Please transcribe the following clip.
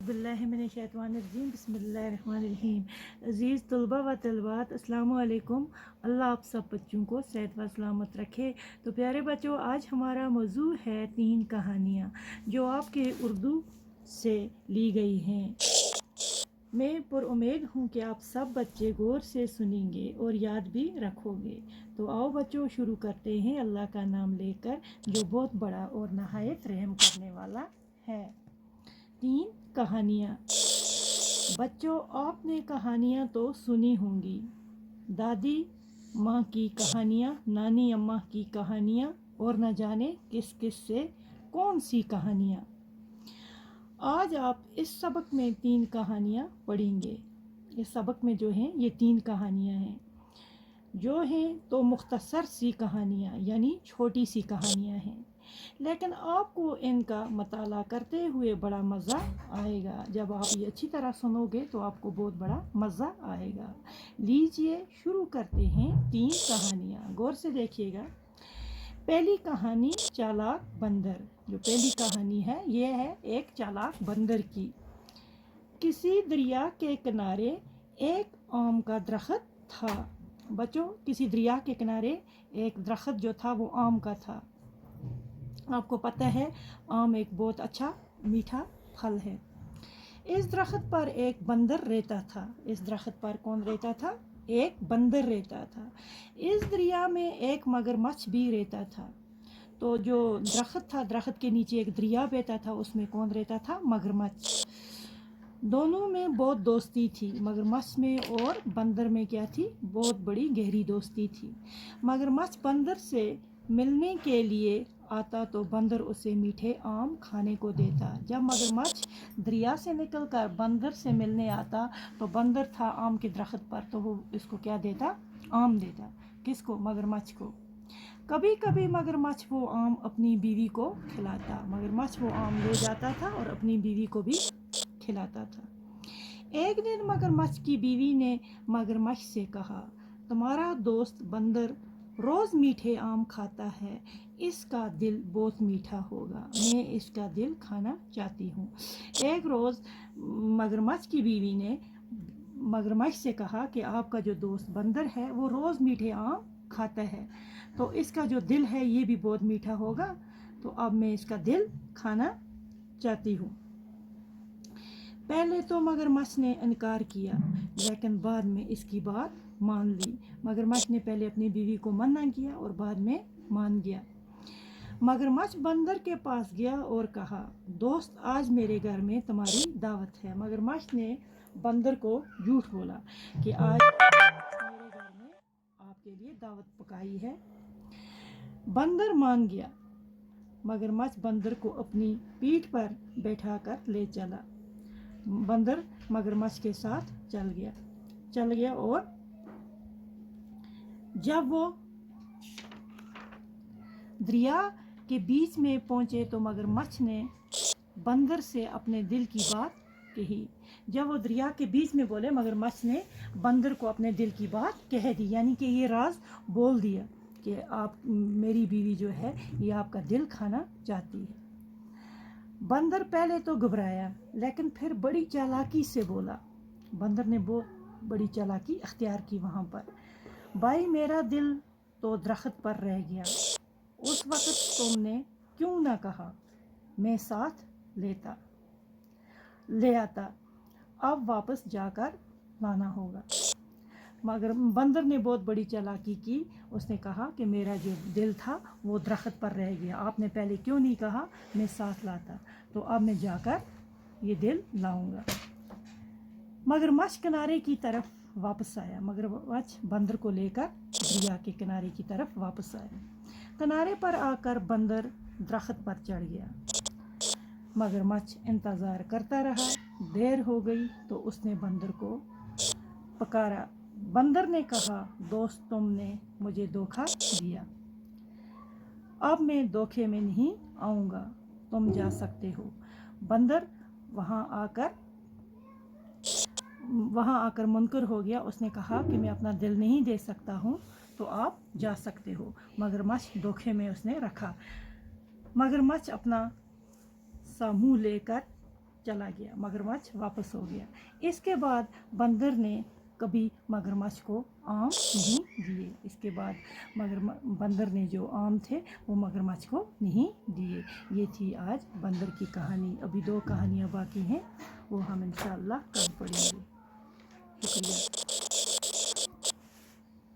औज़ुबिल्लाहिमिनश्शैतानिर्रजीम बिस्मिल्लाहिर्रहमानिर्रहीम। अज़ीज़ तलबा व तलबात अस्सलामु अलैकुम। अल्लाह आप सब बच्चों को सेहत व सलामत रखे। तो प्यारे बच्चों, आज हमारा मौजू है 3 कहानियाँ जो आपके उर्दू से ली गई हैं। मैं पुरुम्मीद हूँ कि आप सब बच्चे गौर से सुनेंगे और याद भी रखोगे। तो आओ बच्चों, शुरू करते हैं अल्लाह का नाम लेकर, जो बहुत बड़ा और नहायत रहम करने वाला है। 3 कहानियाँ। बच्चों, आपने कहानियाँ तो सुनी होंगी, दादी माँ की कहानियाँ, नानी अम्मा की कहानियाँ और न जाने किस किस से कौन सी कहानियाँ। आज आप इस सबक में 3 कहानियाँ पढ़ेंगे। इस सबक में जो हैं ये 3 कहानियाँ हैं, जो हैं तो मुख्तसर सी कहानियाँ यानी छोटी सी कहानियाँ हैं, लेकिन आपको इनका मताला करते हुए बड़ा मज़ा आएगा। जब आप ये अच्छी तरह सुनोगे तो आपको बहुत बड़ा मज़ा आएगा। लीजिए शुरू करते हैं 3 कहानियाँ, गौर से देखिएगा। पहली कहानी चालाक बंदर। जो पहली कहानी है ये है एक चालाक बंदर की। किसी दरिया के किनारे एक आम का दरख्त था। बच्चों, किसी दरिया के किनारे एक दरख्त जो था वो आम का था। आपको पता है आम एक बहुत अच्छा मीठा फल है। इस दरख्त पर एक बंदर रहता था। इस दरख्त पर कौन रहता था? एक बंदर रहता था। इस दरिया में एक मगरमच्छ भी रहता था। तो जो दरख्त था, दरख्त के नीचे एक दरिया बहता था, उसमें कौन रहता था? मगरमच्छ। दोनों में बहुत दोस्ती थी। मगरमच्छ में और बंदर में क्या थी? बहुत बड़ी गहरी दोस्ती थी। मगरमच्छ बंदर से मिलने के लिए आता तो बंदर उसे मीठे आम खाने को देता। जब मगरमच्छ दरिया से निकलकर बंदर से मिलने आता तो बंदर था आम के दरख्त पर, तो वो इसको क्या देता? आम देता। किसको? मगरमच्छ को। कभी कभी मगरमच्छ वो आम अपनी बीवी को खिलाता। मगरमच्छ वो आम ले जाता था और अपनी बीवी को भी खिलाता था। एक दिन मगरमच्छ की बीवी ने मगरमच्छ से कहा, तुम्हारा दोस्त बंदर रोज़ मीठे आम खाता है, इसका दिल बहुत मीठा होगा, मैं इसका दिल खाना चाहती हूँ। एक रोज़ मगरमच्छ की बीवी ने मगरमच्छ से कहा कि आपका जो दोस्त बंदर है वो रोज़ मीठे आम खाता है, तो इसका जो दिल है ये भी बहुत मीठा होगा, तो अब मैं इसका दिल खाना चाहती हूँ। पहले तो मगरमच्छ ने इनकार किया, लेकिन बाद में इसकी बात मान ली। मगरमच्छ ने पहले अपनी बीवी को मना किया और बाद में मान गया। मगरमच्छ बंदर के पास गया और कहा, दोस्त आज मेरे घर में तुम्हारी दावत है। मगरमच्छ ने बंदर को झूठ बोला कि आज मेरे घर में आपके लिए दावत पकाई है। बंदर मान गया। मगरमच्छ बंदर को अपनी पीठ पर बैठाकर ले चला। बंदर मगरमच्छ के साथ चल गया और जब वो दरिया के बीच में पहुंचे तो मगरमच्छ ने बंदर से अपने दिल की बात कही। जब वो दरिया के बीच में बोले, मगरमच्छ ने बंदर को अपने दिल की बात कह दी, यानी कि ये राज बोल दिया कि आप, मेरी बीवी जो है ये आपका दिल खाना चाहती है। बंदर पहले तो घबराया, लेकिन फिर बड़ी चालाकी से बोला। बंदर ने बहुत बड़ी चालाकी अख्तियार की वहाँ पर। भाई, मेरा दिल तो दरख्त पर रह गया, उस वक़्त तुमने क्यों ना कहा, मैं साथ ले आता, अब वापस जाकर लाना होगा। मगर बंदर ने बहुत बड़ी चालाकी की। उसने कहा कि मेरा जो दिल था वो दरख्त पर रह गया, आपने पहले क्यों नहीं कहा, मैं साथ लाता, तो अब मैं जाकर ये दिल लाऊंगा। मगरमच्छ किनारे की तरफ वापस आया। मगरमच्छ बंदर को लेकर दरिया के किनारे की तरफ वापस आया। किनारे पर आकर बंदर दरख्त पर चढ़ गया। मगरमच्छ इंतज़ार करता रहा। देर हो गई तो उसने बंदर को पुकारा। बंदर ने कहा, दोस्त तुमने मुझे धोखा दिया, अब मैं धोखे में नहीं आऊँगा, तुम जा सकते हो। बंदर वहाँ आकर मुनकर हो गया। उसने कहा कि मैं अपना दिल नहीं दे सकता हूँ, तो आप जा सकते हो। मगरमच्छ धोखे में उसने रखा। मगरमच्छ अपना सा मुँह लेकर चला गया, मगरमच्छ वापस हो गया। इसके बाद बंदर ने कभी मगरमच्छ को आम नहीं दिए। इसके बाद बंदर ने जो आम थे वो मगरमच्छ को नहीं दिए। ये थी आज बंदर की कहानी। अभी 2 कहानियाँ बाकी हैं, वो हम इंशाअल्लाह कल पढ़ेंगे। शुक्रिया।